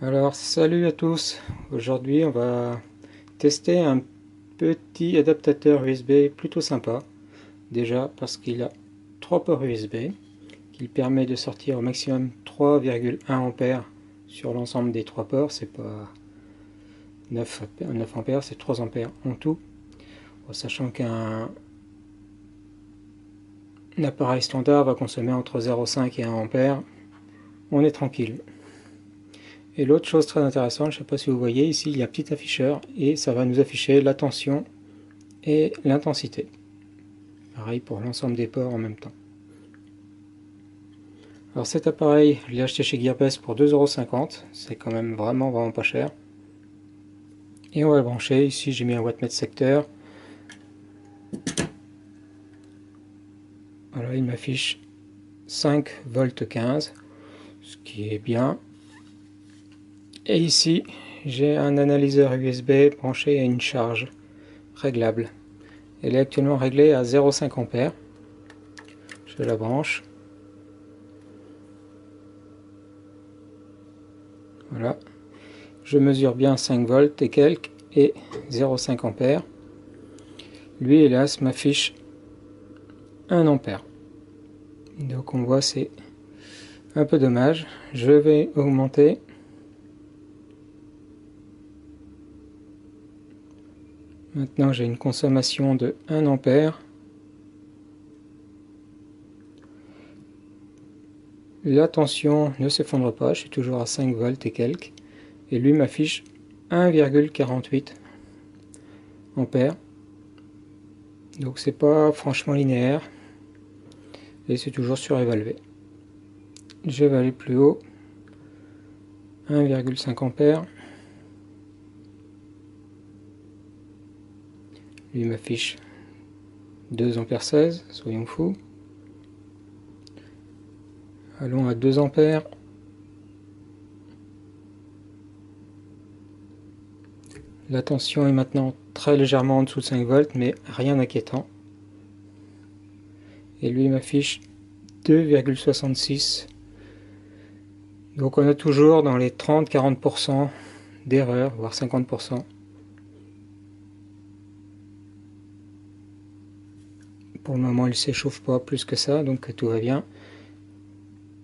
Alors salut à tous, aujourd'hui on va tester un petit adaptateur USB plutôt sympa, déjà parce qu'il a 3 ports USB, qu'il permet de sortir au maximum 3,1 A sur l'ensemble des 3 ports, c'est pas 9 A, c'est 3 A en tout, en sachant qu'un appareil standard va consommer entre 0,5 et 1 A, on est tranquille. Et l'autre chose très intéressante, je ne sais pas si vous voyez, ici il y a un petit afficheur et ça va nous afficher la tension et l'intensité. Pareil pour l'ensemble des ports en même temps. Alors cet appareil, je l'ai acheté chez Gearbest pour 2,50 €, c'est quand même vraiment pas cher. Et on va le brancher, ici j'ai mis un wattmètre secteur. Voilà, il m'affiche 5 volts 15, ce qui est bien. Et ici, j'ai un analyseur USB branché à une charge réglable. Elle est actuellement réglée à 0,5 A. Je la branche. Voilà. Je mesure bien 5 volts et quelques et 0,5 A. Lui, hélas, m'affiche 1 ampère. Donc on voit, c'est un peu dommage. Je vais augmenter. Maintenant, j'ai une consommation de 1 ampère. La tension ne s'effondre pas, je suis toujours à 5 volts et quelques. Et lui m'affiche 1,48 ampères. Donc c'est pas franchement linéaire. Et c'est toujours surévalué. Je vais aller plus haut. 1,5 ampères. Lui m'affiche 2 ampères 16, soyons fous. Allons à 2 ampères. La tension est maintenant très légèrement en dessous de 5 volts, mais rien d'inquiétant. Et lui m'affiche 2,66. Donc on est toujours dans les 30-40% d'erreur, voire 50%. Pour le moment, il ne s'échauffe pas plus que ça, donc tout va bien.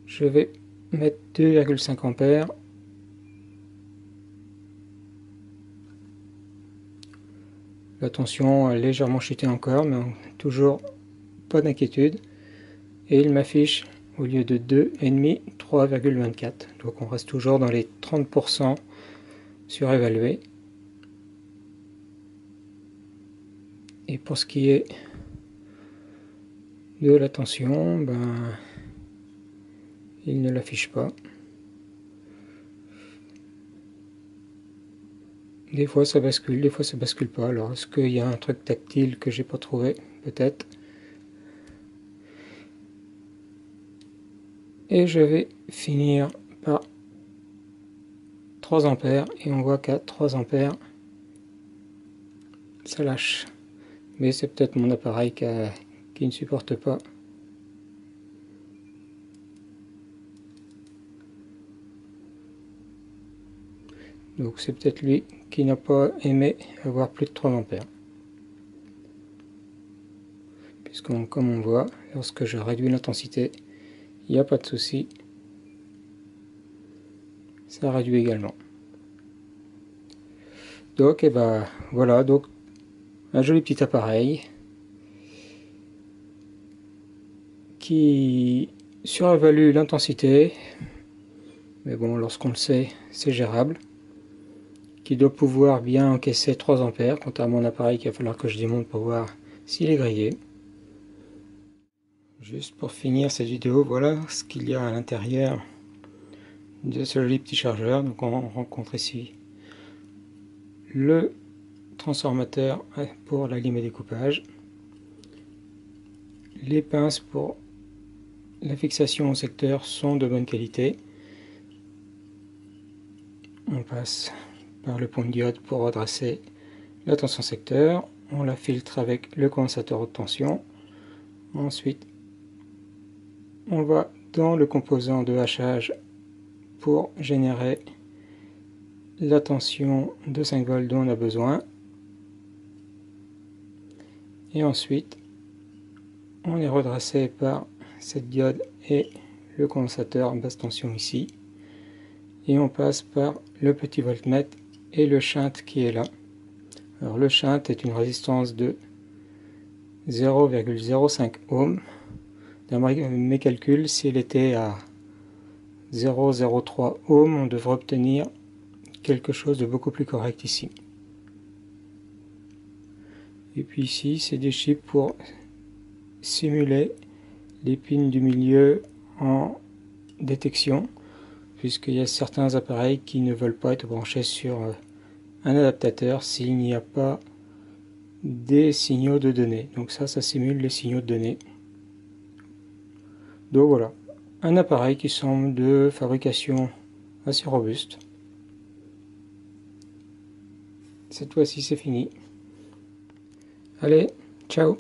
Je vais mettre 2,5 ampères. La tension a légèrement chuté encore, mais toujours pas d'inquiétude. Et il m'affiche, au lieu de 2,5, 3,24. Donc on reste toujours dans les 30% surévalués. Et pour ce qui est de la tension, il ne l'affiche pas. Des fois ça bascule, des fois ça bascule pas. Alors est-ce qu'il y a un truc tactile que j'ai pas trouvé? Peut-être. Et je vais finir par 3 ampères et on voit qu'à 3 ampères ça lâche. Mais c'est peut-être mon appareil qui ne supporte pas. Donc c'est peut-être lui qui n'a pas aimé avoir plus de 3 ampères. Puisque comme on voit, lorsque je réduis l'intensité, il n'y a pas de souci. Ça réduit également. Donc voilà, donc un joli petit appareil qui surévalue l'intensité, mais bon, lorsqu'on le sait, c'est gérable, qui doit pouvoir bien encaisser 3 ampères, quant à mon appareil qu'il va falloir que je démonte pour voir s'il est grillé. Juste pour finir cette vidéo, voilà ce qu'il y a à l'intérieur de ce joli petit chargeur. Donc on rencontre ici le transformateur pour la lime et découpage, les pinces pour la fixation au secteur sont de bonne qualité. On passe par le pont de diode pour redresser la tension secteur, on la filtre avec le condensateur haute tension. Ensuite on va dans le composant de hachage pour générer la tension de 5 volts dont on a besoin. Et ensuite, on est redressé par cette diode et le condensateur basse tension ici. Et on passe par le petit voltmètre et le shunt qui est là. Alors le shunt est une résistance de 0,05 ohm. Dans mes calculs, si elle était à 0,03 ohm, on devrait obtenir quelque chose de beaucoup plus correct ici. Et puis ici, c'est des chips pour simuler les pins du milieu en détection, puisqu'il y a certains appareils qui ne veulent pas être branchés sur un adaptateur s'il n'y a pas des signaux de données. Donc ça simule les signaux de données. Donc voilà, un appareil qui semble de fabrication assez robuste. Cette fois-ci c'est fini. Allez, ciao!